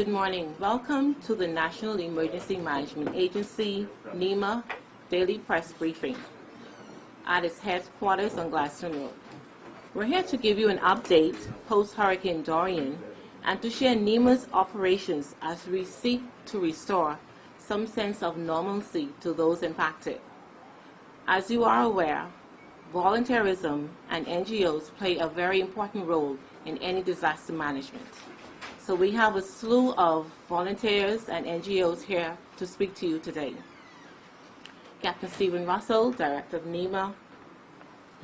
Good morning. Welcome to the National Emergency Management Agency, NEMA, Daily Press Briefing at its headquarters on Gladstone Road. We're here to give you an update post-Hurricane Dorian and to share NEMA's operations as we seek to restore some sense of normalcy to those impacted. As you are aware, volunteerism and NGOs play a very important role in any disaster management. So we have a slew of volunteers and NGOs here to speak to you today. Captain Stephen Russell, Director of NEMA,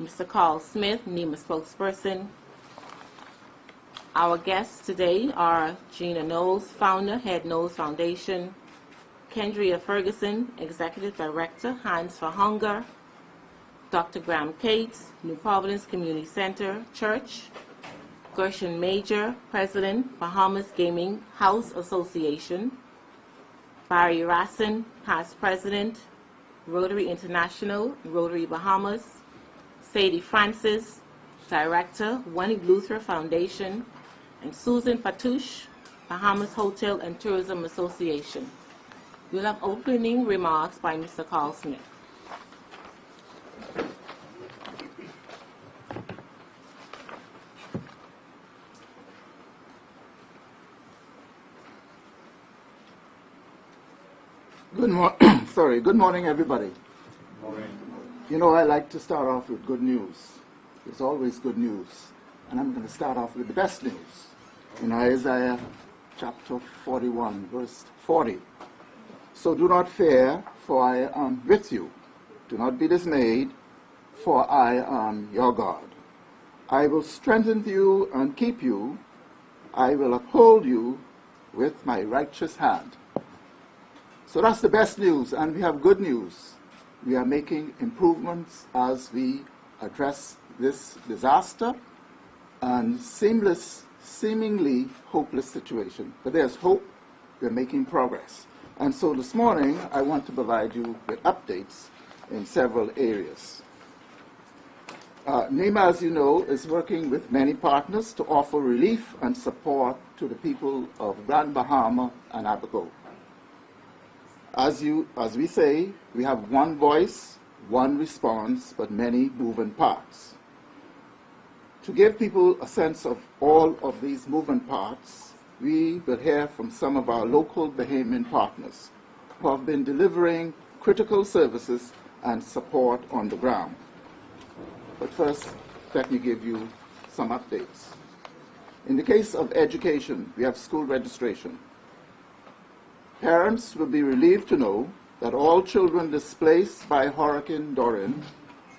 Mr. Carl Smith, NEMA spokesperson. Our guests today are Gina Knowles, founder, Head Knowles Foundation, Kendria Ferguson, Executive Director, Hands for Hunger, Dr. Graham Cates, New Providence Community Center Church, Gershon Major, President, Bahamas Gaming House Association, Barry Rassin, Past President, Rotary International, Rotary Bahamas, Sadie Francis, Director, One Luther Foundation, and Susan Patouche, Bahamas Hotel and Tourism Association. We'll have opening remarks by Mr. Carl Smith. Good morning, everybody. Morning. You know, I like to start off with good news. There's always good news. And I'm going to start off with the best news. In Isaiah chapter 41, verse 40. So do not fear, for I am with you. Do not be dismayed, for I am your God. I will strengthen you and keep you. I will uphold you with my righteous hand. So that's the best news, and we have good news. We are making improvements as we address this disaster and seemingly hopeless situation. But there's hope. We're making progress. And so this morning, I want to provide you with updates in several areas. NEMA, as you know, is working with many partners to offer relief and support to the people of Grand Bahama and Abaco. As we say, we have one voice, one response, but many moving parts. To give people a sense of all of these moving parts, we will hear from some of our local Bahamian partners who have been delivering critical services and support on the ground. But first, let me give you some updates. In the case of education, we have school registration. Parents will be relieved to know that all children displaced by Hurricane Dorian,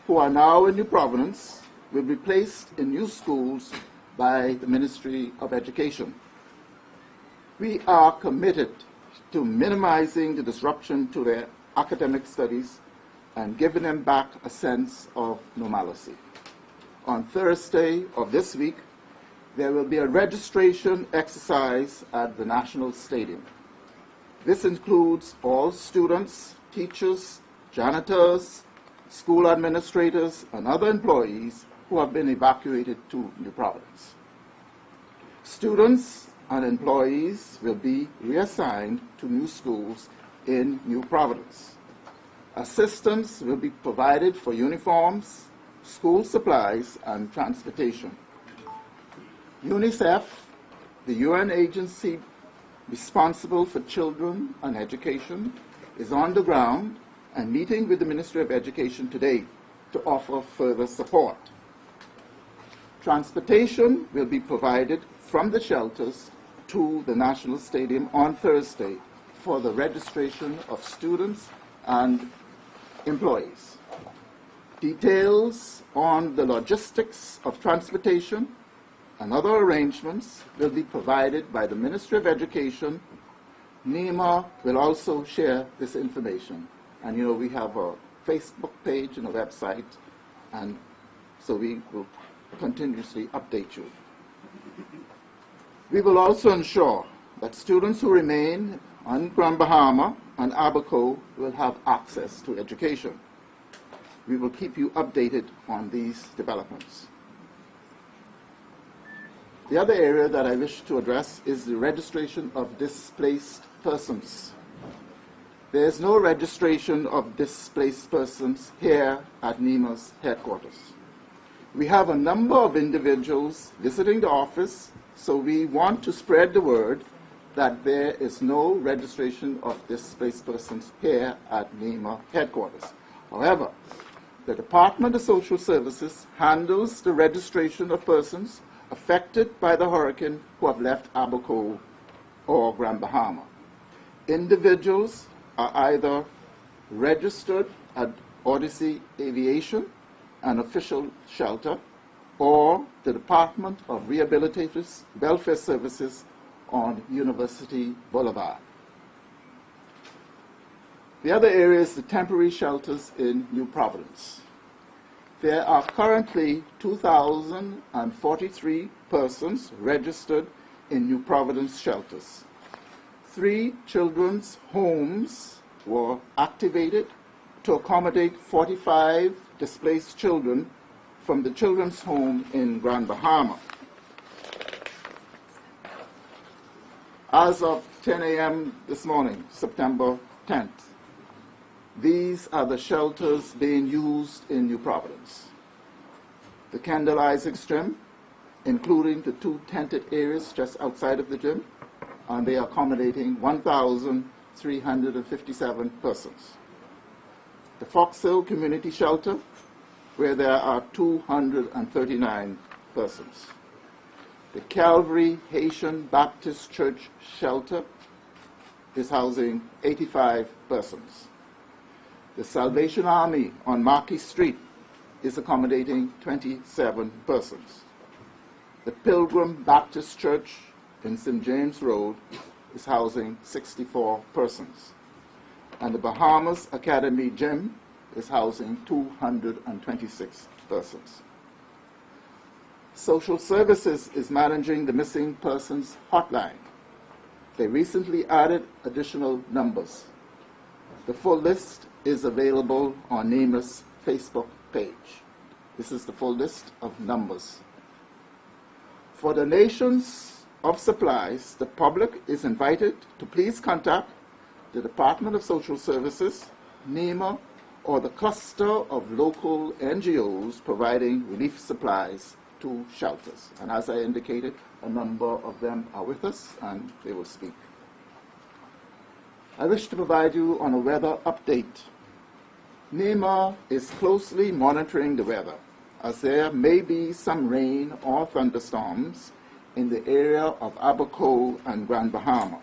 who are now in New Providence, will be placed in new schools by the Ministry of Education. We are committed to minimizing the disruption to their academic studies and giving them back a sense of normalcy. On Thursday of this week, there will be a registration exercise at the National Stadium. This includes all students, teachers, janitors, school administrators, and other employees who have been evacuated to New Providence. Students and employees will be reassigned to new schools in New Providence. Assistance will be provided for uniforms, school supplies, and transportation. UNICEF, the UN agency responsible for children and education, is on the ground and meeting with the Ministry of Education today to offer further support. Transportation will be provided from the shelters to the National Stadium on Thursday for the registration of students and employees. Details on the logistics of transportation and other arrangements will be provided by the Ministry of Education. NEMA will also share this information. And you know, we have a Facebook page and a website, and so we will continuously update you. We will also ensure that students who remain on Grand Bahama and Abaco will have access to education. We will keep you updated on these developments. The other area that I wish to address is the registration of displaced persons. There is no registration of displaced persons here at NEMA's headquarters. We have a number of individuals visiting the office, so we want to spread the word that there is no registration of displaced persons here at NEMA headquarters. However, the Department of Social Services handles the registration of persons affected by the hurricane who have left Abaco or Grand Bahama. Individuals are either registered at Odyssey Aviation, an official shelter, or the Department of Rehabilitative Welfare Services on University Boulevard. The other area is the temporary shelters in New Providence. There are currently 2,043 persons registered in New Providence shelters. 3 children's homes were activated to accommodate 45 displaced children from the children's home in Grand Bahama. As of 10 a.m. this morning, September 10th, these are the shelters being used in New Providence. The Kendall Isaacs Gym, including the 2 tented areas just outside of the gym, and they are accommodating 1,357 persons. The Fox Hill Community Shelter, where there are 239 persons. The Calvary Haitian Baptist Church Shelter is housing 85 persons. The Salvation Army on Marquis Street is accommodating 27 persons. The Pilgrim Baptist Church in St. James Road is housing 64 persons. And the Bahamas Academy Gym is housing 226 persons. Social Services is managing the missing persons hotline. They recently added additional numbers. The full list is available on NEMA's Facebook page. This is the full list of numbers. For donations of supplies, the public is invited to please contact the Department of Social Services, NEMA, or the cluster of local NGOs providing relief supplies to shelters. And as I indicated, a number of them are with us and they will speak. I wish to provide you on a weather update. NEMA is closely monitoring the weather, as there may be some rain or thunderstorms in the area of Abaco and Grand Bahama.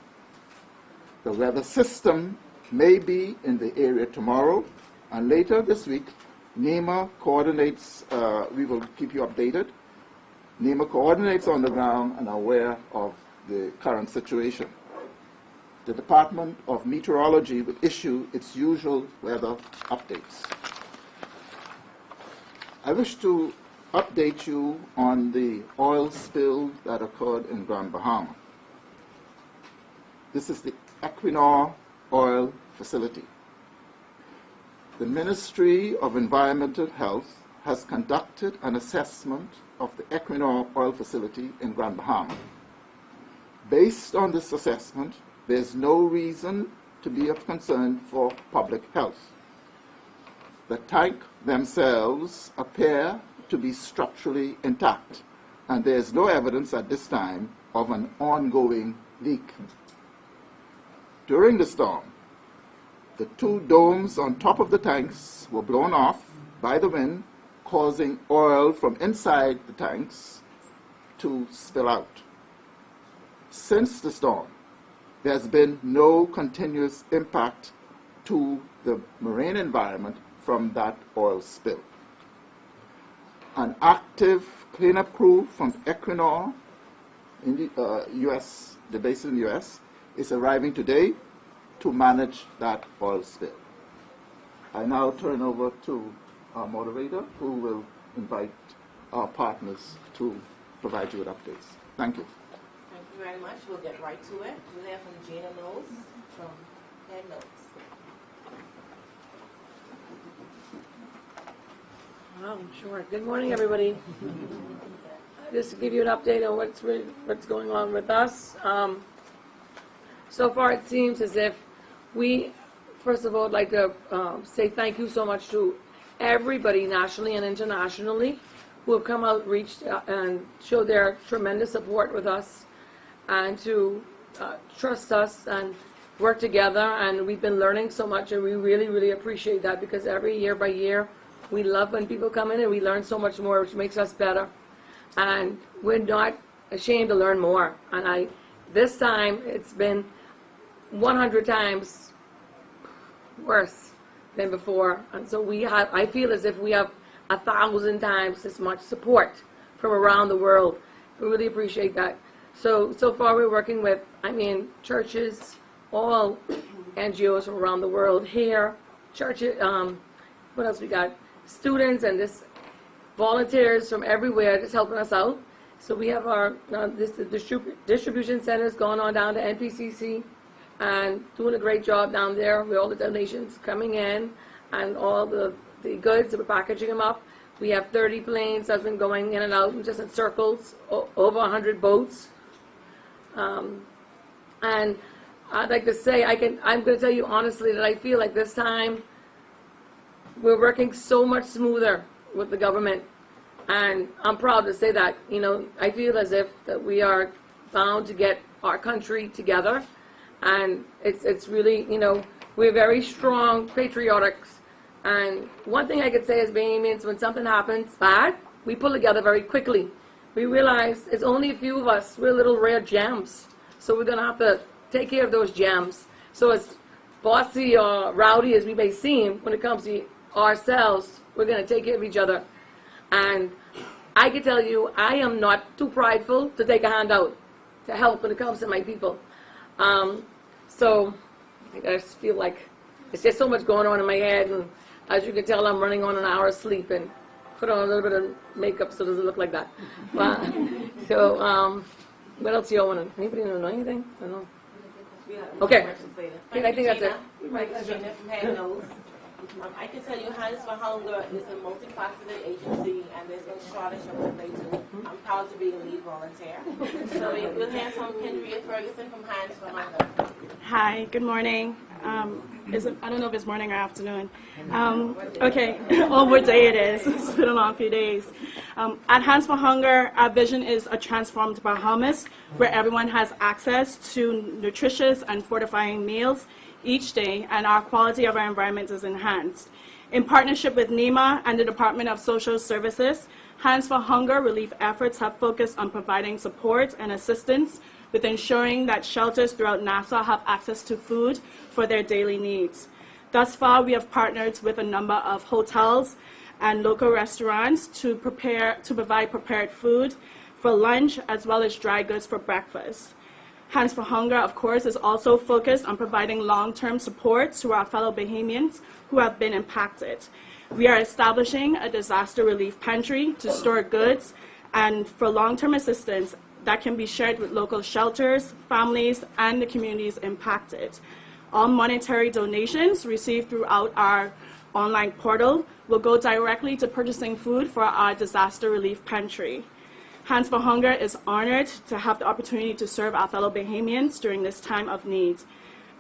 The weather system may be in the area tomorrow, and later this week, NEMA coordinates, we will keep you updated. NEMA coordinates on the ground and are aware of the current situation. The Department of Meteorology will issue its usual weather updates. I wish to update you on the oil spill that occurred in Grand Bahama. This is the Equinor oil facility. The Ministry of Environmental Health has conducted an assessment of the Equinor oil facility in Grand Bahama. Based on this assessment, there's no reason to be of concern for public health. The tank themselves appear to be structurally intact, and there's no evidence at this time of an ongoing leak. During the storm, the 2 domes on top of the tanks were blown off by the wind, causing oil from inside the tanks to spill out. Since the storm, there's been no continuous impact to the marine environment from that oil spill. An active cleanup crew from Equinor in the U.S., the base in the U.S., is arriving today to manage that oil spill. I now turn over to our moderator, who will invite our partners to provide you with updates. Thank you. Thank you very much. We'll get right to it. We'll hear from Gina Knowles from Head Notes. Oh, sure. Good morning, everybody. just to give you an update on what's going on with us. So far, it seems as if we, first of all, would like to say thank you so much to everybody nationally and internationally who have come out, reached and showed their tremendous support with us, and to trust us and work together. And we've been learning so much, and we really, really appreciate that, because every year by year, we love when people come in and we learn so much more, which makes us better. And we're not ashamed to learn more. And this time, it's been 100 times worse than before. And so I feel as if we have 1,000 times as much support from around the world. We really appreciate that. So far we're working with, churches, all NGOs from around the world here, churches, what else we got? Students and just volunteers from everywhere just helping us out. So we have our distribution centers going on down to NPCC and doing a great job down there with all the donations coming in and all the goods, we're packaging them up. We have 30 planes that's been going in and out and just in circles, over 100 boats. And I'd like to say, I'm going to tell you honestly that I feel like this time we're working so much smoother with the government. And I'm proud to say that, I feel as if that we are bound to get our country together. And it's really, we're very strong, patriotics. And one thing I could say as Bahamians, when something happens bad, we pull together very quickly. We realize it's only a few of us. We're little rare gems. So we're going to have to take care of those gems. So as bossy or rowdy as we may seem, when it comes to ourselves, we're going to take care of each other. And I can tell you, I am not too prideful to take a hand out to help when it comes to my people. So I just feel like it's just so much going on in my head, and as you can tell, I'm running on an hour of sleep and put on a little bit of makeup so it doesn't look like that. So what else do y'all want to? Anybody know anything? I don't know. Okay. I think that's it. I can tell you Hands for Hunger is a multifaceted agency, and there's no shortage of what they do. I'm proud to be the lead volunteer. So we'll hear from Henrietta Ferguson from Hands for Hunger. Hi, good morning. I don't know if it's morning or afternoon. Okay, or what day it is. It's been a long few days. At Hands for Hunger, our vision is a transformed Bahamas where everyone has access to nutritious and fortifying meals each day, and our quality of our environment is enhanced. In partnership with NEMA and the Department of Social Services, Hands for Hunger relief efforts have focused on providing support and assistance with ensuring that shelters throughout Nassau have access to food for their daily needs. Thus far, we have partnered with a number of hotels and local restaurants to provide prepared food for lunch as well as dry goods for breakfast. Hands for Hunger, of course, is also focused on providing long-term support to our fellow Bahamians who have been impacted. We are establishing a disaster relief pantry to store goods and for long-term assistance that can be shared with local shelters, families, and the communities impacted. All monetary donations received throughout our online portal will go directly to purchasing food for our disaster relief pantry. Hands for Hunger is honored to have the opportunity to serve our fellow Bahamians during this time of need.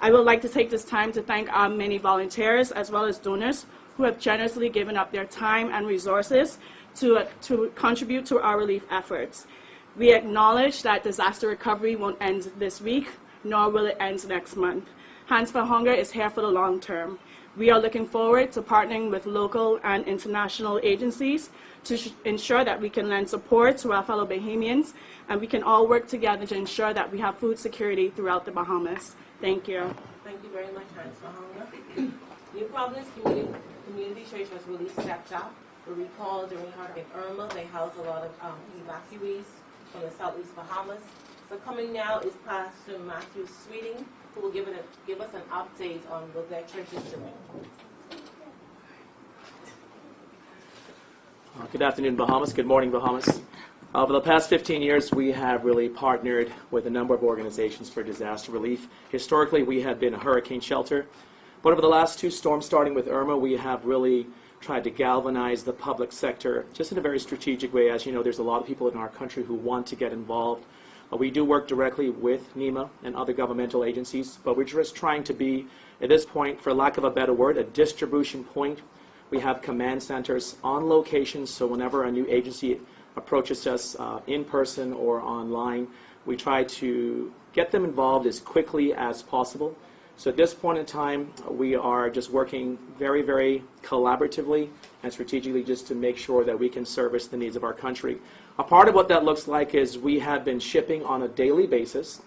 I would like to take this time to thank our many volunteers as well as donors who have generously given up their time and resources to contribute to our relief efforts. We acknowledge that disaster recovery won't end this week, nor will it end next month. Hands for Hunger is here for the long term. We are looking forward to partnering with local and international agencies to ensure that we can lend support to our fellow Bahamians, and we can all work together to ensure that we have food security throughout the Bahamas. Thank you. Thank you very much, Hands for Hunger. New Providence Community Church was really stepped up. We recall during Hurricane Irma, they housed a lot of evacuees from the Southeast Bahamas. So coming now is Pastor Matthew Sweeting, who will give us an update on what their church is doing. Good afternoon, Bahamas. Good morning, Bahamas. Over the past 15 years, we have really partnered with a number of organizations for disaster relief. Historically, we have been a hurricane shelter. But over the last two storms, starting with Irma, we have really tried to galvanize the public sector just in a very strategic way. As you know, there's a lot of people in our country who want to get involved. We do work directly with NEMA and other governmental agencies, but we're just trying to be, at this point, for lack of a better word, a distribution point. We have command centers on location, so whenever a new agency approaches us in person or online, we try to get them involved as quickly as possible. So at this point in time, we are just working very, very collaboratively and strategically just to make sure that we can service the needs of our country. A part of what that looks like is we have been shipping on a daily basis.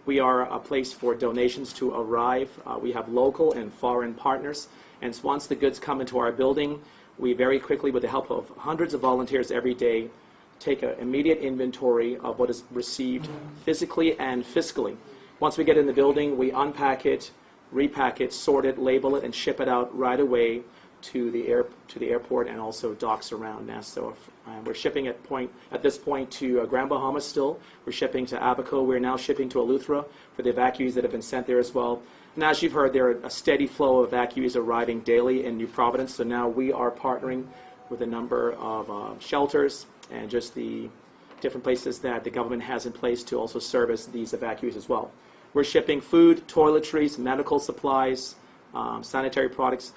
We are a place for donations to arrive. We have local and foreign partners. And once the goods come into our building, we very quickly, with the help of hundreds of volunteers every day, take an immediate inventory of what is received physically and fiscally. Once we get in the building, we unpack it, repack it, sort it, label it, and ship it out right away to the airport and also docks around Nest. So we're shipping at this point to Grand Bahamas still. We're shipping to Abaco. We're now shipping to Eleuthera for the evacuees that have been sent there as well. And as you've heard, there are a steady flow of evacuees arriving daily in New Providence. So now we are partnering with a number of shelters and just the different places that the government has in place to also service these evacuees as well. We're shipping food, toiletries, medical supplies, sanitary products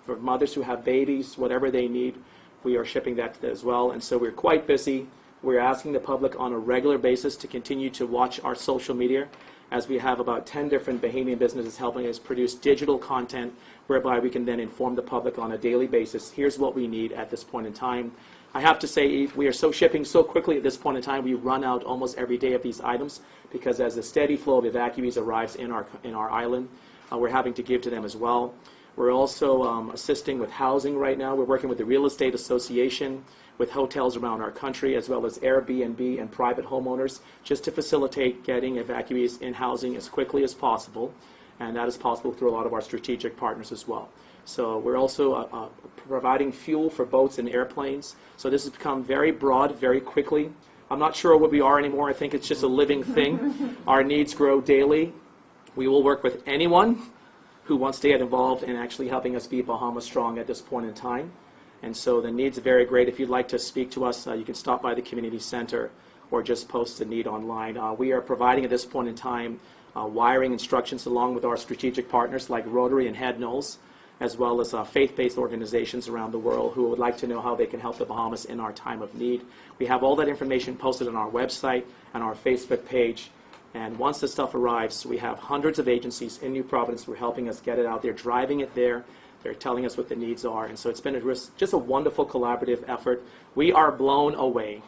for mothers who have babies, whatever they need. We are shipping that as well. And so we're quite busy. We're asking the public on a regular basis to continue to watch our social media, as we have about 10 different Bahamian businesses helping us produce digital content whereby we can then inform the public on a daily basis. Here's what we need at this point in time. I have to say, we are shipping so quickly at this point in time, we run out almost every day of these items, because as a steady flow of evacuees arrives in our island, we're having to give to them as well. We're also assisting with housing right now. We're working with the Real Estate Association, with hotels around our country, as well as Airbnb and private homeowners, just to facilitate getting evacuees in housing as quickly as possible. And that is possible through a lot of our strategic partners as well. So we're also providing fuel for boats and airplanes. So this has become very broad, very quickly. I'm not sure what we are anymore. I think it's just a living thing. Our needs grow daily. We will work with anyone who wants to get involved in actually helping us be Bahamas Strong at this point in time. And so the needs are very great. If you'd like to speak to us, you can stop by the community center or just post a need online. We are providing at this point in time wiring instructions along with our strategic partners like Rotary and Head Knowles, as well as faith-based organizations around the world who would like to know how they can help the Bahamas in our time of need. We have all that information posted on our website and our Facebook page. And once the stuff arrives, we have hundreds of agencies in New Providence who are helping us get it out there, driving it there. They're telling us what the needs are. And so it's been just a wonderful collaborative effort. We are blown away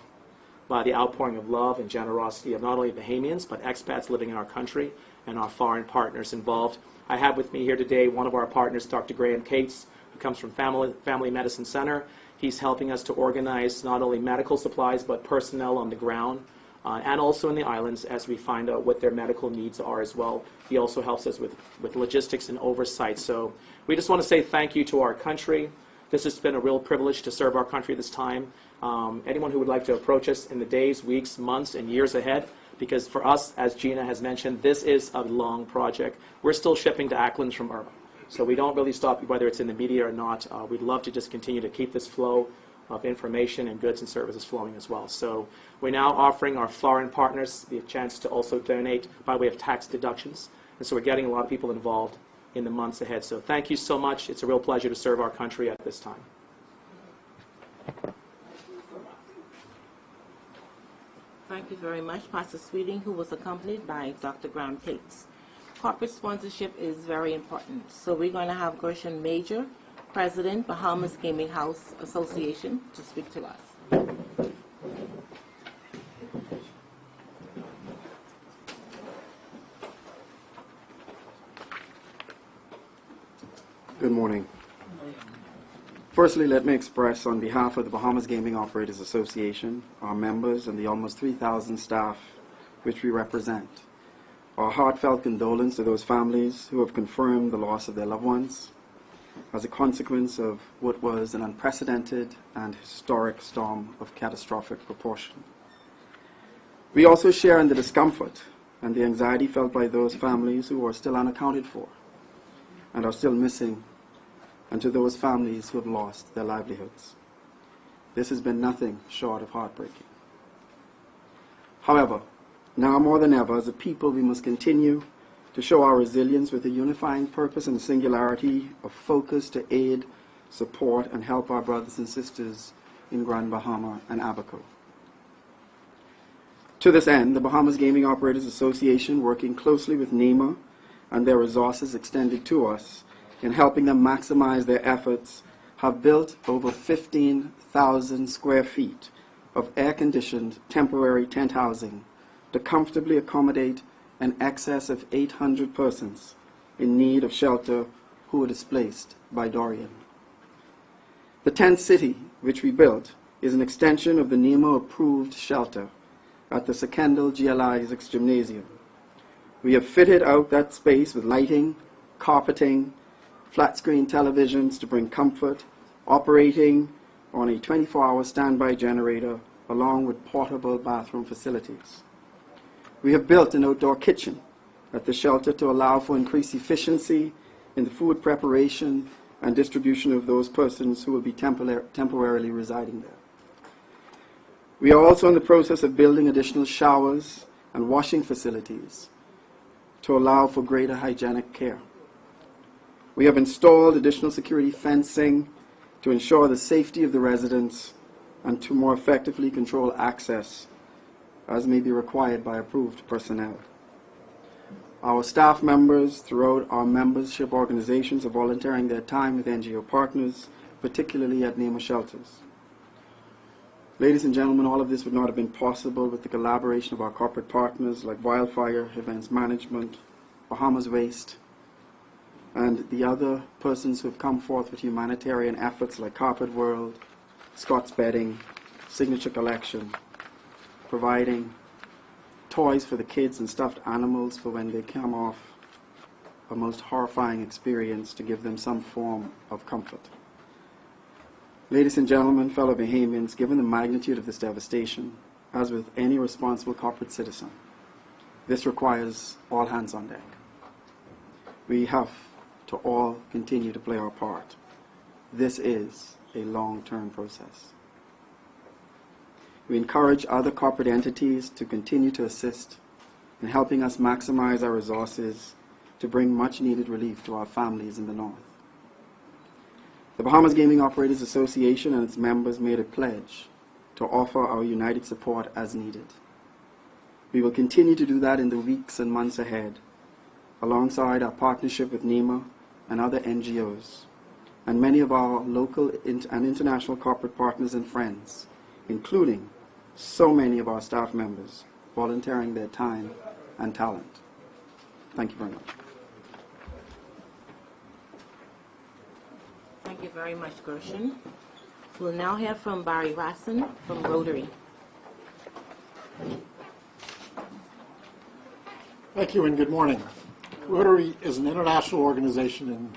by the outpouring of love and generosity of not only Bahamians, but expats living in our country and our foreign partners involved. I have with me here today one of our partners, Dr. Graham Cates, who comes from Family Medicine Center. He's helping us to organize not only medical supplies, but personnel on the ground, and also in the islands as we find out what their medical needs are as well. He also helps us with logistics and oversight. So we just want to say thank you to our country. This has been a real privilege to serve our country this time. Anyone who would like to approach us in the days, weeks, months, and years ahead, because for us, as Gina has mentioned, this is a long project. We're still shipping to Acklands from Irma. So we don't really stop whether it's in the media or not. We'd love to just continue to keep this flow of information and goods and services flowing as well. So we're now offering our foreign partners the chance to also donate by way of tax deductions. And so we're getting a lot of people involved in the months ahead. So thank you so much. It's a real pleasure to serve our country at this time. Thank you very much, Pastor Sweeting, who was accompanied by Dr. Graham Cates. Corporate sponsorship is very important. So we're going to have Gershon Major, President, Bahamas Gaming House Association, to speak to us. Good morning. Firstly, let me express on behalf of the Bahamas Gaming Operators Association, our members, and the almost 3,000 staff which we represent, our heartfelt condolence to those families who have confirmed the loss of their loved ones as a consequence of what was an unprecedented and historic storm of catastrophic proportion. We also share in the discomfort and the anxiety felt by those families who are still unaccounted for and are still missing and to those families who have lost their livelihoods. This has been nothing short of heartbreaking. However, now more than ever, as a people, we must continue to show our resilience with a unifying purpose and singularity of focus to aid, support, and help our brothers and sisters in Grand Bahama and Abaco. To this end, the Bahamas Gaming Operators Association, working closely with NEMA and their resources extended to us in helping them maximize their efforts, have built over 15,000 square feet of air-conditioned temporary tent housing to comfortably accommodate an excess of 800 persons in need of shelter who were displaced by Dorian. The tent city, which we built, is an extension of the NEMA-approved shelter at the Secondal GLI's Gymnasium. We have fitted out that space with lighting, carpeting, flat-screen televisions to bring comfort, operating on a 24-hour standby generator, along with portable bathroom facilities. We have built an outdoor kitchen at the shelter to allow for increased efficiency in the food preparation and distribution of those persons who will be temporarily residing there. We are also in the process of building additional showers and washing facilities to allow for greater hygienic care. We have installed additional security fencing to ensure the safety of the residents and to more effectively control access as may be required by approved personnel. Our staff members throughout our membership organizations are volunteering their time with NGO partners, particularly at NEMA shelters. Ladies and gentlemen, all of this would not have been possible with the collaboration of our corporate partners like Wildfire, Events Management, Bahamas Waste, and the other persons who have come forth with humanitarian efforts like Carpet World, Scott's Bedding, Signature Collection, providing toys for the kids and stuffed animals for when they come off a most horrifying experience to give them some form of comfort. Ladies and gentlemen, fellow Bahamians, given the magnitude of this devastation, as with any responsible corporate citizen, this requires all hands on deck. We have to all continue to play our part. This is a long-term process. We encourage other corporate entities to continue to assist in helping us maximize our resources to bring much-needed relief to our families in the North. The Bahamas Gaming Operators Association and its members made a pledge to offer our united support as needed. We will continue to do that in the weeks and months ahead, alongside our partnership with NEMA and other NGOs, and many of our local and international corporate partners and friends, including so many of our staff members volunteering their time and talent. Thank you very much. Thank you very much, Gershon. We'll now hear from Barry Rasson from Rotary. Thank you and good morning. Rotary is an international organization in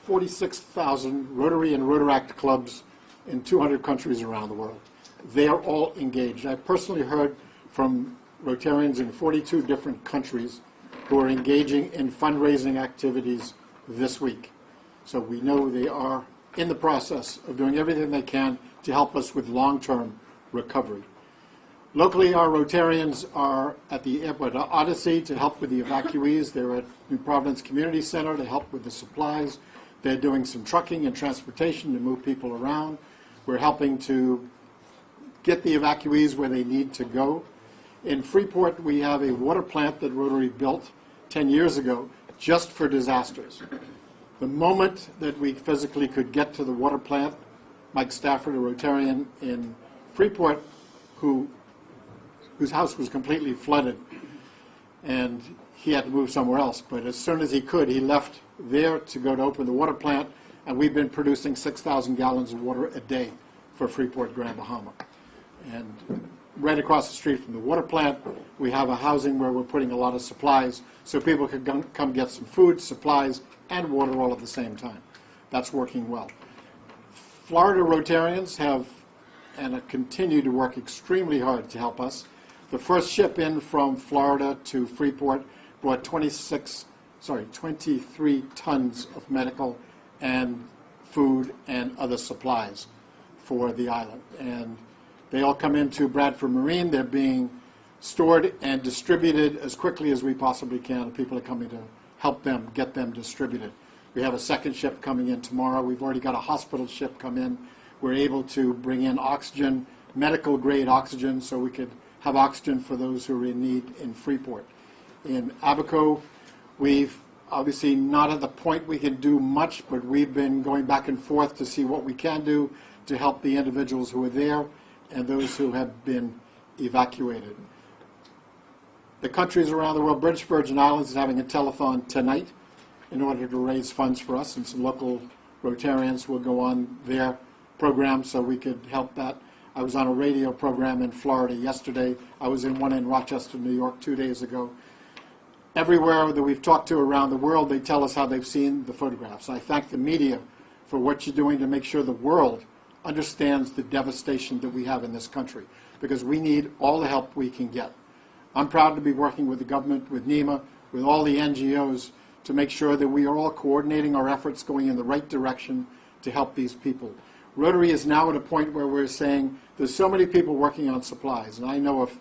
46,000 Rotary and Rotaract clubs in 200 countries around the world. They are all engaged. I personally heard from Rotarians in 42 different countries who are engaging in fundraising activities this week. So we know they are in the process of doing everything they can to help us with long-term recovery. Locally, our Rotarians are at the airport Odyssey to help with the evacuees. They're at New Providence Community Center to help with the supplies. They're doing some trucking and transportation to move people around. We're helping to get the evacuees where they need to go. In Freeport, we have a water plant that Rotary built 10 years ago just for disasters. The moment that we physically could get to the water plant, Mike Stafford, a Rotarian in Freeport, whose house was completely flooded, and he had to move somewhere else. But as soon as he could, he left there to go to open the water plant, and we've been producing 6,000 gallons of water a day for Freeport, Grand Bahama. And right across the street from the water plant, we have a housing where we're putting a lot of supplies so people can come get some food, supplies, and water all at the same time. That's working well. Florida Rotarians have and continue to work extremely hard to help us. The first ship in from Florida to Freeport brought 23 tons of medical and food, and other supplies for the island. And they all come into Bradford Marine. They're being stored and distributed as quickly as we possibly can. People are coming to help them get them distributed. We have a second ship coming in tomorrow. We've already got a hospital ship come in. We're able to bring in oxygen, medical grade oxygen, so we could have oxygen for those who are in need in Freeport. In Abaco, we've obviously not at the point we can do much, but we've been going back and forth to see what we can do to help the individuals who are there and those who have been evacuated. The countries around the world, British Virgin Islands is having a telethon tonight in order to raise funds for us, and some local Rotarians will go on their program so we could help that. I was on a radio program in Florida yesterday. I was in one in Rochester, New York 2 days ago. Everywhere that we've talked to around the world, they tell us how they've seen the photographs. I thank the media for what you're doing to make sure the world understands the devastation that we have in this country, because we need all the help we can get. I'm proud to be working with the government, with NEMA, with all the NGOs to make sure that we are all coordinating our efforts going in the right direction to help these people. Rotary is now at a point where we're saying there's so many people working on supplies, and I know of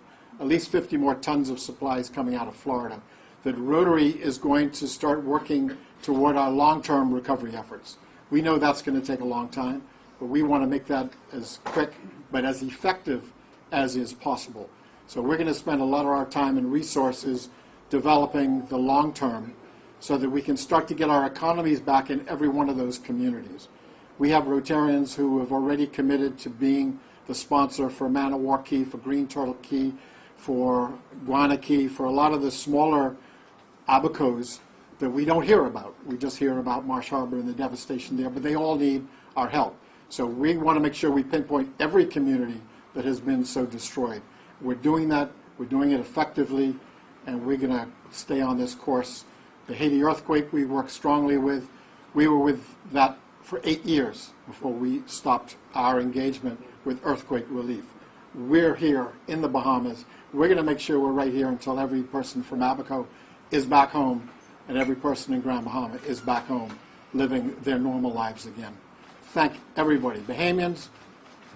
at least 50 more tons of supplies coming out of Florida, that Rotary is going to start working toward our long-term recovery efforts. We know that's going to take a long time, but we want to make that as quick but as effective as is possible. So we're going to spend a lot of our time and resources developing the long term so that we can start to get our economies back in every one of those communities. We have Rotarians who have already committed to being the sponsor for Man-O-War Key, for Green Turtle Key, for Guana Key, for a lot of the smaller abacos that we don't hear about. We just hear about Marsh Harbor and the devastation there, but they all need our help. So we want to make sure we pinpoint every community that has been so destroyed. We're doing that, we're doing it effectively, and we're going to stay on this course. The Haiti earthquake we worked strongly with. We were with that for 8 years before we stopped our engagement with earthquake relief. We're here in the Bahamas. We're going to make sure we're right here until every person from Abaco is back home and every person in Grand Bahama is back home living their normal lives again. Thank everybody. Bahamians,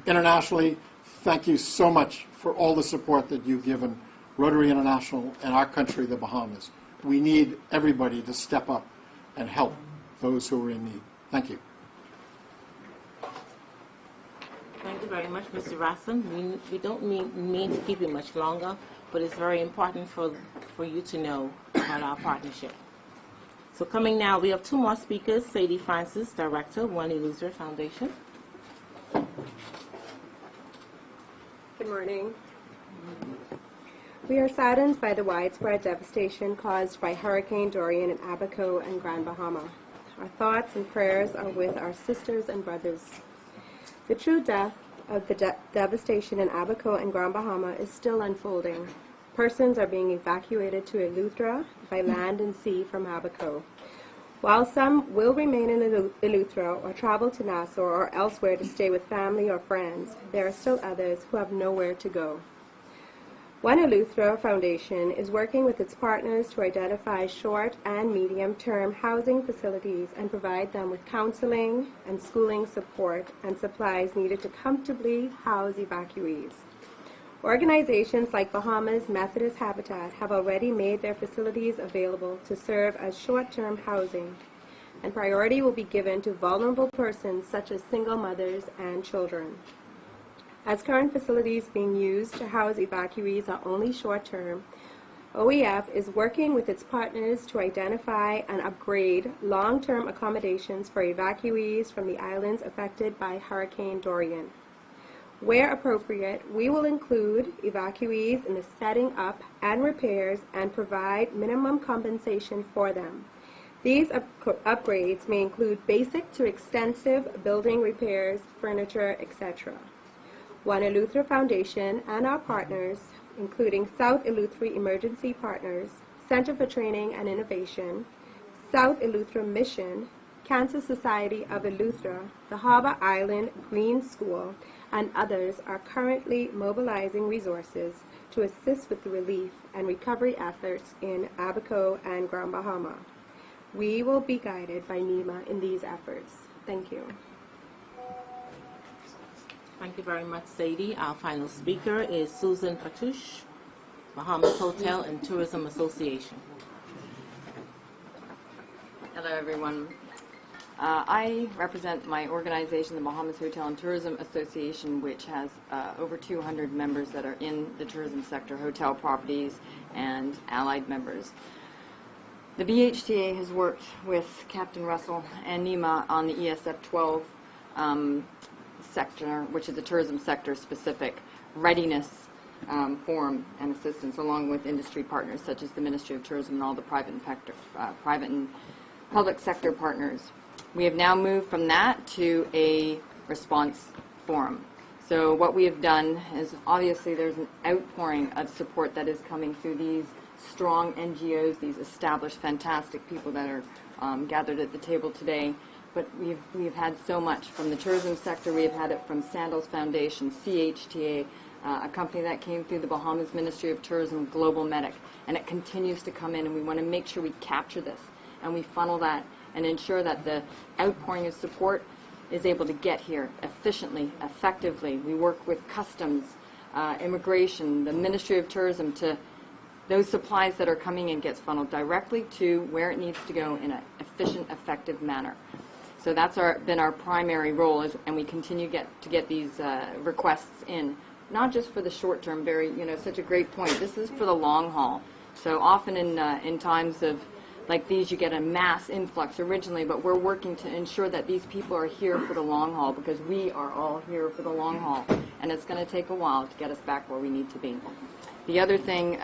internationally, thank you so much for all the support that you've given Rotary International and our country, the Bahamas. We need everybody to step up and help those who are in need. Thank you. Thank you very much, Mr. Rasson. We don't mean to keep you much longer, but it's very important for you to know about our partnership. So coming now, we have two more speakers, Sadie Francis, Director, One Eleuthera Foundation. Good morning. We are saddened by the widespread devastation caused by Hurricane Dorian in Abaco and Grand Bahama. Our thoughts and prayers are with our sisters and brothers. The true depth of the devastation in Abaco and Grand Bahama is still unfolding. Persons are being evacuated to Eleuthera by land and sea from Abaco. While some will remain in Eleuthera or travel to Nassau or elsewhere to stay with family or friends, there are still others who have nowhere to go. One Eleuthera Foundation is working with its partners to identify short and medium-term housing facilities and provide them with counseling and schooling support and supplies needed to comfortably house evacuees. Organizations like Bahamas Methodist Habitat have already made their facilities available to serve as short-term housing, and priority will be given to vulnerable persons such as single mothers and children. As current facilities being used to house evacuees are only short-term, OEF is working with its partners to identify and upgrade long-term accommodations for evacuees from the islands affected by Hurricane Dorian. Where appropriate, we will include evacuees in the setting up and repairs and provide minimum compensation for them. These upgrades may include basic to extensive building repairs, furniture, etc. One Eleuthera Foundation and our partners, including South Eleuthera Emergency Partners, Center for Training and Innovation, South Eleuthera Mission, Cancer Society of Eleuthera, the Harbor Island Green School, and others are currently mobilizing resources to assist with the relief and recovery efforts in Abaco and Grand Bahama. We will be guided by NEMA in these efforts. Thank you. Thank you very much, Sadie. Our final speaker is Susan Patouche, Bahamas Hotel and Tourism Association. Hello, everyone. I represent my organization, the Bahamas Hotel and Tourism Association, which has over 200 members that are in the tourism sector, hotel properties, and allied members. The BHTA has worked with Captain Russell and NEMA on the ESF 12 sector, which is a tourism sector specific readiness forum and assistance, along with industry partners such as the Ministry of Tourism and all the private and public sector partners. We have now moved from that to a response forum. So what we have done is, obviously there's an outpouring of support that is coming through these strong NGOs, these established, fantastic people that are gathered at the table today. But we've had so much from the tourism sector. We have had it from Sandals Foundation, CHTA, a company that came through the Bahamas Ministry of Tourism, Global Medic, and it continues to come in, and we want to make sure we capture this and we funnel that and ensure that the outpouring of support is able to get here efficiently, effectively. We work with customs, immigration, the Ministry of Tourism, to those supplies that are coming in gets funneled directly to where it needs to go in an efficient, effective manner. So that's been our primary role, and we continue to get these requests in, not just for the short term. Such a great point. This is for the long haul. So often in times of like these, you get a mass influx originally, but we're working to ensure that these people are here for the long haul, because we are all here for the long haul, and it's going to take a while to get us back where we need to be. The other thing,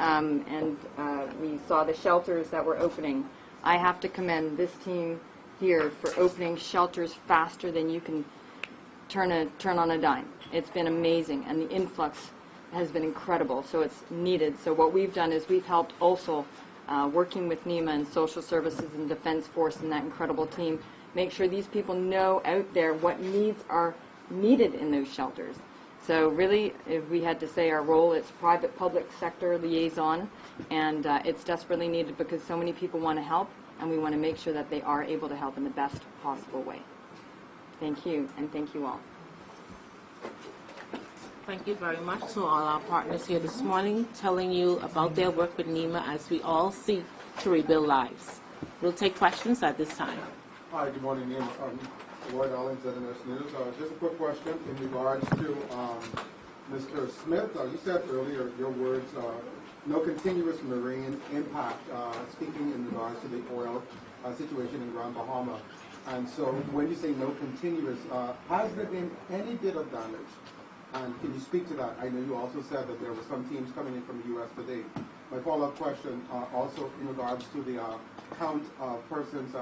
we saw the shelters that were opening. I have to commend this team here for opening shelters faster than you can turn on a dime. It's been amazing, and the influx has been incredible, so it's needed. So what we've done is we've helped also, working with NEMA and Social Services and Defense Force and that incredible team, make sure these people know out there what needs are needed in those shelters. So really, if we had to say our role, it's private-public sector liaison, and it's desperately needed because so many people want to help, and we want to make sure that they are able to help in the best possible way. Thank you, and thank you all. Thank you very much to all our partners here this morning, telling you about their work with NEMA as we all seek to rebuild lives. We'll take questions at this time. Hi, good morning, NEMA. Lloyd Allens, ZNS News. Just a quick question in regards to Mr. Smith. You said earlier your words, no continuous marine impact, speaking in regards to the oil situation in Grand Bahama. And so when you say no continuous, has there been any bit of damage? And can you speak to that? I know you also said that there were some teams coming in from the U.S. today. My follow-up question also in regards to the count of persons.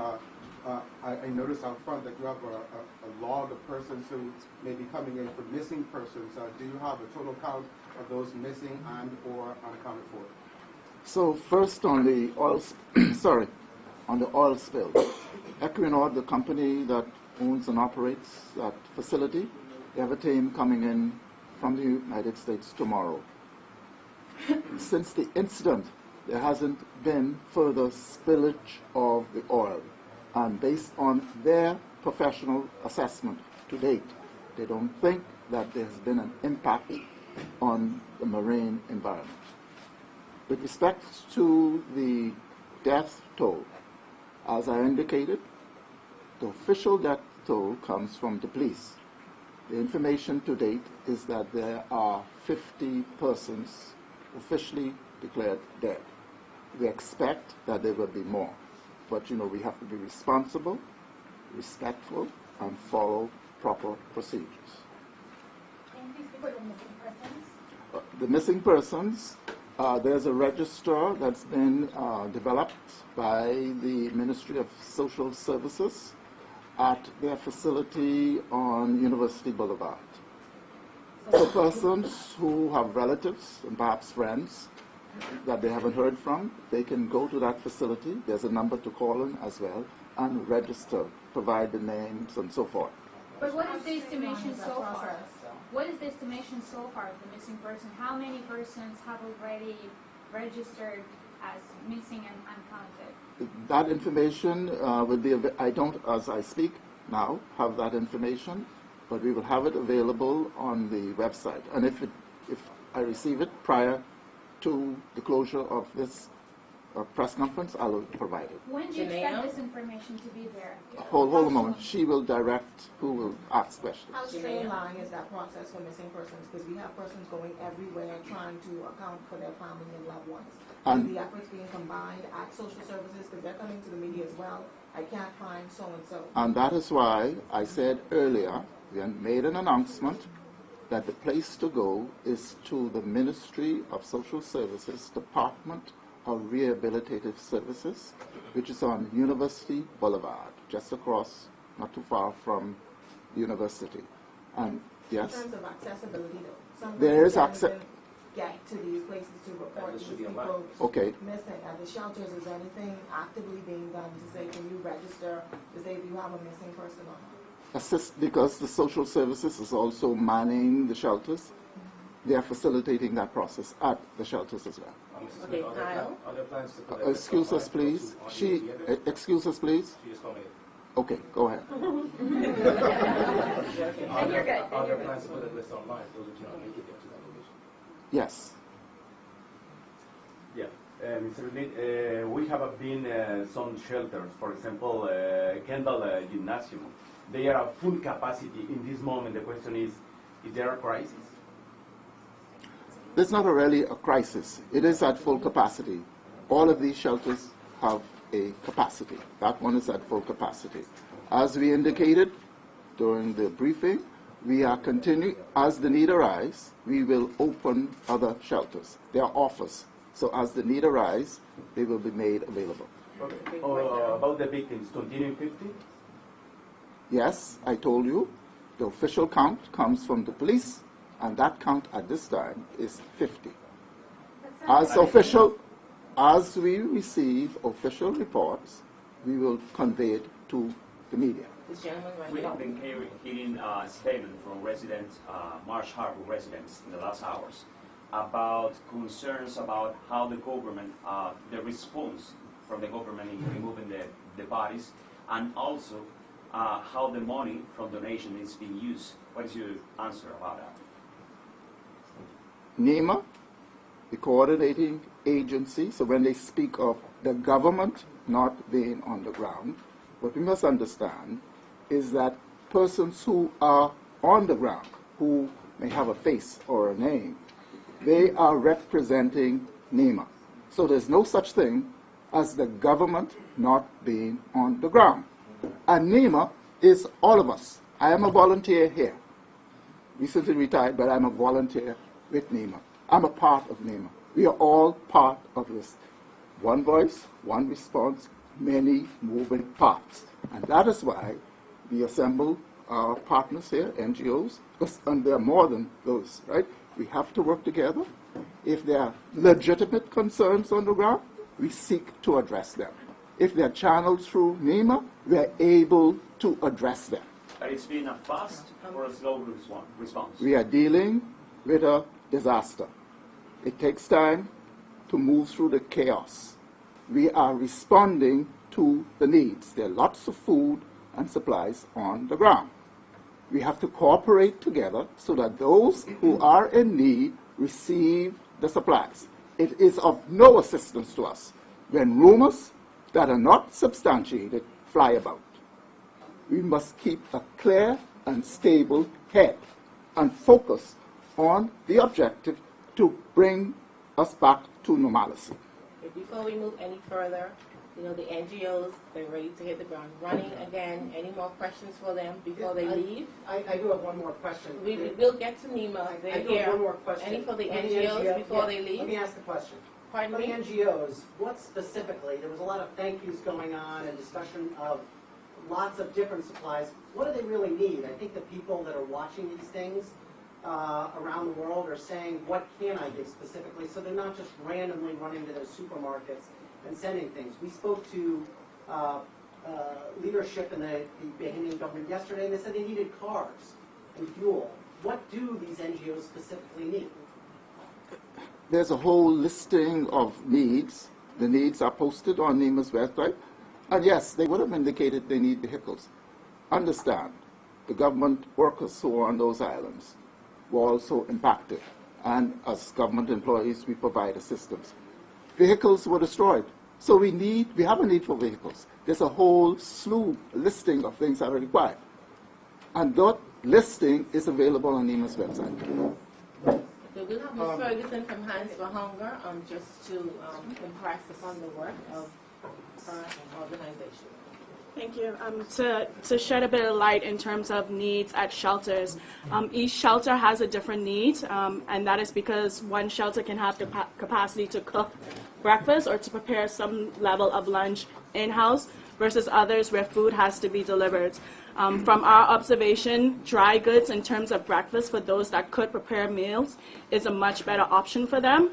I noticed out front that you have a log of persons who may be coming in for missing persons. Do you have a total count of those missing and or unaccounted for? So first on the oil, on the oil spill, Equinor, the company that owns and operates that facility, they have a team coming in from the United States tomorrow. Since the incident, there hasn't been further spillage of the oil. And based on their professional assessment to date, they don't think that there's been an impact on the marine environment. With respect to the death toll, as I indicated, the official death toll comes from the police. The information to date is that there are 50 persons officially declared dead. We expect that there will be more. But, we have to be responsible, respectful, and follow proper procedures. Can you speak for the missing persons? The missing persons, there's a register that's been developed by the Ministry of Social Services at their facility on University Boulevard. So persons who have relatives and perhaps friends that they haven't heard from, they can go to that facility. There's a number to call in as well and register, provide the names and so forth. But what is the estimation so far? What is the estimation so far of the missing person? How many persons have already registered as missing and uncounted? That information will be, I don't, as I speak, now have that information, but we will have it available on the website. And if I receive it prior to the closure of this press conference, I will provide it. When do you expect this information to be there? Hold a moment. She will direct who will ask questions. How streamlined is that process for missing persons? Because we have persons going everywhere trying to account for their family and loved ones. Is the efforts being combined at social services? Because they're coming to the media as well. I can't find so-and-so. And that is why I said earlier, we made an announcement that the place to go is to the Ministry of Social Services, Department of Rehabilitative Services, which is on University Boulevard, just across, not too far from the university. And yes, In terms of accessibility, though, some there is can't access. even get to these places to report these people Okay. missing. At the shelters, is there anything actively being done to say, can you register to say if you have a missing person or not? Assist, because the social services is also manning the shelters. They are facilitating that process at the shelters as well. Okay, Kyle. Excuse us, please. Excuse us, please. Okay, go ahead. And you're good. Are there plans to put a list online so that you don't make it there to that location? Yes. Yeah, Mr. Reed, we have been some shelters, for example, Kendall Gymnasium. They are at full capacity in this moment. The question is there a crisis? There's not really a crisis. It is at full capacity. All of these shelters have a capacity. That one is at full capacity. As we indicated during the briefing, we are continuing, as the need arises, we will open other shelters. They are offers. So as the need arises, they will be made available. Okay. About the victims, continuing 50? Yes, I told you, the official count comes from the police, and that count at this time is 50. As we receive official reports, we will convey it to the media. This gentleman right We here. have been hearing a statement from residents, Marsh Harbor residents in the last hours about concerns about how the government, the response from the government in removing the bodies, and also how the money from donation is being used. What is your answer about that? NEMA, the coordinating agency, so when they speak of the government not being on the ground, what we must understand is that persons who are on the ground, who may have a face or a name, they are representing NEMA. So there's no such thing as the government not being on the ground. And NEMA is all of us. I am a volunteer here. Recently retired, but I'm a volunteer with NEMA. I'm a part of NEMA. We are all part of this. One voice, one response, many moving parts. And that is why we assemble our partners here, NGOs, and there are more than those, right? We have to work together. If there are legitimate concerns on the ground, we seek to address them. If they are channeled through NEMA, we are able to address them. But it's been a fast or a slow response? We are dealing with a disaster. It takes time to move through the chaos. We are responding to the needs. There are lots of food and supplies on the ground. We have to cooperate together so that those who are in need receive the supplies. It is of no assistance to us when rumors that are not substantiated fly about. We must keep a clear and stable head and focus on the objective to bring us back to normalcy. Before we move any further, you know, the NGOs, they're ready to hit the ground running again. Any more questions for them before they leave? I do have one more question. We will get to NEMA. They're I do here. have one more question. Any for the On NGOs before yeah, they leave? Let me ask the question. Pardon For me? the NGOs, what specifically, there was a lot of thank yous going on and discussion of lots of different supplies. What do they really need? I think the people that are watching these things around the world are saying, what can I give specifically? So they're not just randomly running to their supermarkets and sending things. We spoke to leadership in the Bahamian government yesterday, and they said they needed cars and fuel. What do these NGOs specifically need? There's a whole listing of needs. The needs are posted on NEMA's website. And yes, they would have indicated they need vehicles. understand the government workers who are on those islands were also impacted. And as government employees, we provide assistance. Vehicles were destroyed. So we have a need for vehicles. There's a whole slew, listing of things that are required. And that listing is available on NEMA's website. So we'll have Ms. Ferguson from Hands for Hunger just to impress upon the work of her organization. Thank you. To shed a bit of light in terms of needs at shelters, each shelter has a different need, and that is because one shelter can have the capacity to cook breakfast or to prepare some level of lunch in-house versus others where food has to be delivered. From our observation, dry goods in terms of breakfast for those that could prepare meals is a much better option for them.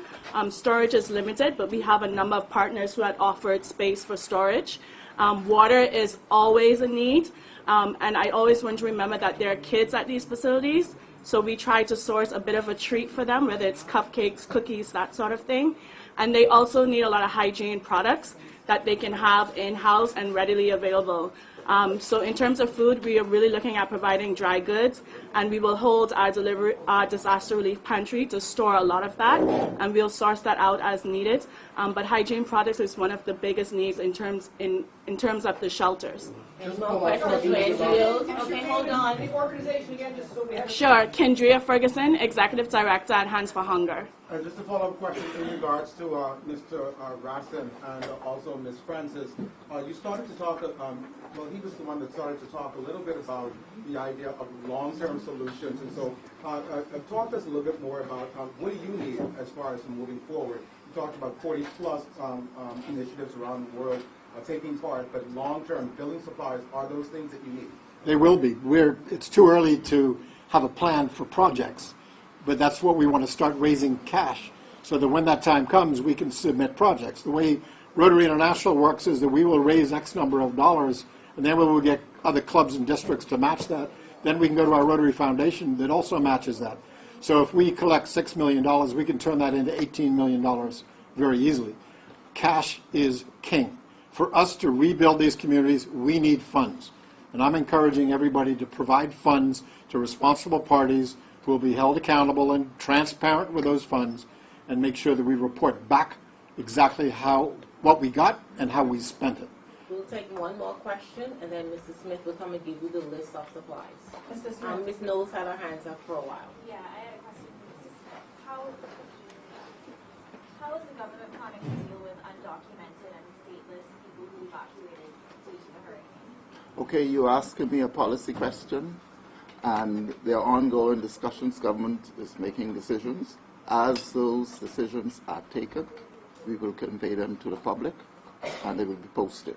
Storage is limited, but we have a number of partners who had offered space for storage. Water is always a need, and I always want to remember that there are kids at these facilities, so we try to source a bit of a treat for them, whether it's cupcakes, cookies, that sort of thing. And they also need a lot of hygiene products that they can have in-house and readily available. So in terms of food, we are really looking at providing dry goods, and we will hold our disaster relief pantry to store a lot of that, and we'll source that out as needed. But hygiene products is one of the biggest needs in terms of the shelters. Any more questions for NGOs? Okay, hold on. The organization again, just so we have. Sure. Kendria Ferguson, Executive Director at Hands for Hunger. Just a follow-up question in regards to Mr. Rastin and also Ms. Francis. You started to talk, well, he was the one that started to talk a little bit about the idea of long-term solutions. And so talk to us a little bit more about what do you need as far as moving forward. You talked about 40-plus initiatives around the world taking part, but long-term building supplies, are those things that you need? They will be. It's too early to have a plan for projects, but that's what we want to start raising cash so that when that time comes, we can submit projects. The way Rotary International works is that we will raise X number of dollars, and then we will get other clubs and districts to match that. Then we can go to our Rotary Foundation that also matches that. So if we collect $6 million, we can turn that into $18 million very easily. Cash is king. For us to rebuild these communities, we need funds. And I'm encouraging everybody to provide funds to responsible parties who will be held accountable and transparent with those funds and make sure that we report back exactly what we got and how we spent it. We'll take one more question, and then Mrs. Smith will come and give you the list of supplies. Mr. Smith. Ms. Knowles had her hands up for a while. Yeah, I had a question for Mrs. Smith. How is the government planning to deal with undocumented and stateless people who evacuated due to the hurricane? Okay, you're asking me a policy question, and there are ongoing discussions. Government is making decisions. As those decisions are taken, we will convey them to the public, and they will be posted.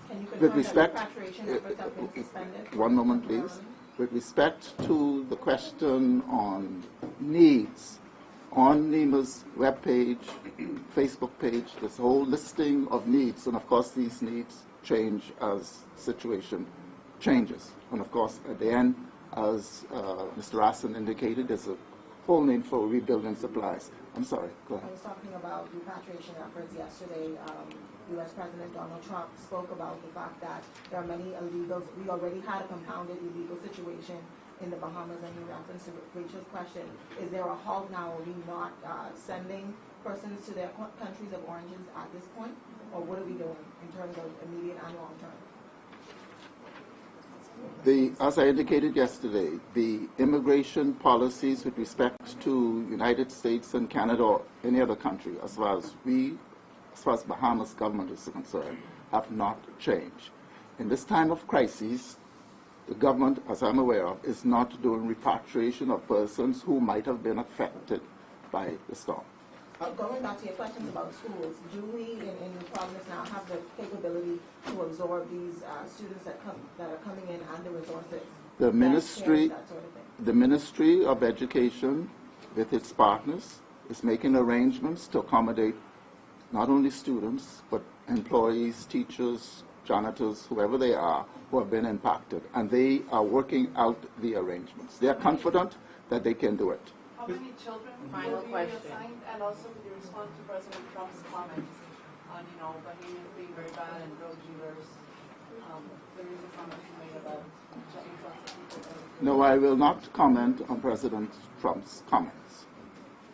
Can you With confirm respect, that repatriation efforts have been suspended? one moment, please. With respect to the question on needs, on NEMA's webpage, Facebook page, there's a whole listing of needs, and of course these needs change as situation changes. And of course, at the end, as Mr. Rassin indicated, there's a whole need for rebuilding supplies. I'm sorry, go ahead. I was talking about repatriation efforts yesterday. U.S. President Donald Trump spoke about the fact that there are many illegals. We already had a compounded illegal situation in the Bahamas, and in reference to Rachel's question, is there a halt now? Are we not sending persons to their countries of origins at this point? Or what are we doing in terms of immediate and long term? As I indicated yesterday, the immigration policies with respect to United States and Canada or any other country, as far as Bahamas government is concerned, have not changed. In this time of crisis, the government, as I'm aware of, is not doing repatriation of persons who might have been affected by the storm. Going back to your questions about schools, do we in Providence now have the capability to absorb these students that are coming in and the resources? The Ministry, that sort of thing? the Ministry of Education, with its partners, is making arrangements to accommodate not only students, but employees, teachers, janitors, whoever they are, who have been impacted. And they are working out the arrangements. They are confident that they can do it. How many children Final will be question. reassigned? And also with your response to President Trump's comments on, Bahamians being very bad and drug dealers, there is a comment you made about No, I will not comment on President Trump's comments.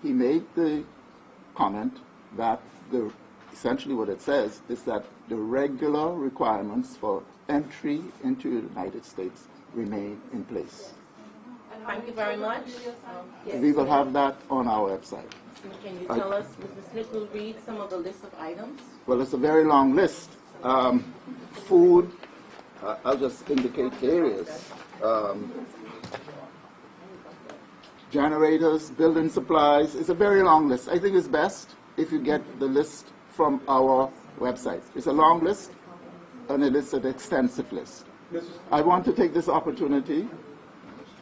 He made the comment that essentially what it says is that the regular requirements for entry into the United States remain in place. Thank you very much. We will have that on our website. Can you tell us, Mr. Smith will read some of the list of items? Well, it's a very long list. Food, I'll just indicate areas. Generators, building supplies, it's a very long list. I think it's best if you get the list from our website. It's a long list, and it is an extensive list. I want to take this opportunity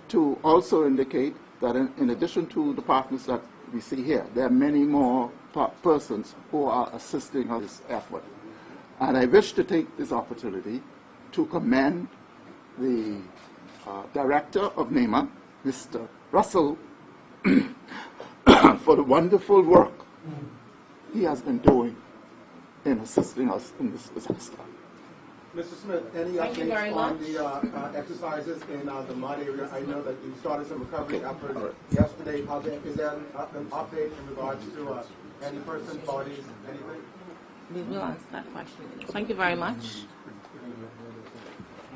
to also indicate that in addition to the partners that we see here, there are many more persons who are assisting in this effort. And I wish to take this opportunity to commend the director of NEMA, Mr. Russell, for the wonderful work he has been doing in assisting us in this disaster. Mr. Smith, any updates on the exercises in the mud area? I know that you started some recovery efforts yesterday. Is there an update in regards to any persons, bodies, anything? We will answer that question. Thank you very much.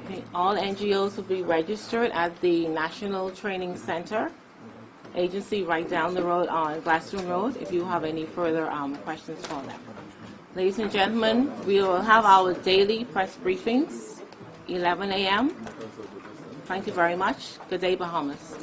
Okay, all NGOs will be registered at the National Training Center agency right down the road on Gladstone Road if you have any further questions for them. Ladies and gentlemen, we will have our daily press briefings, 11 a.m. Thank you very much. Good day, Bahamas.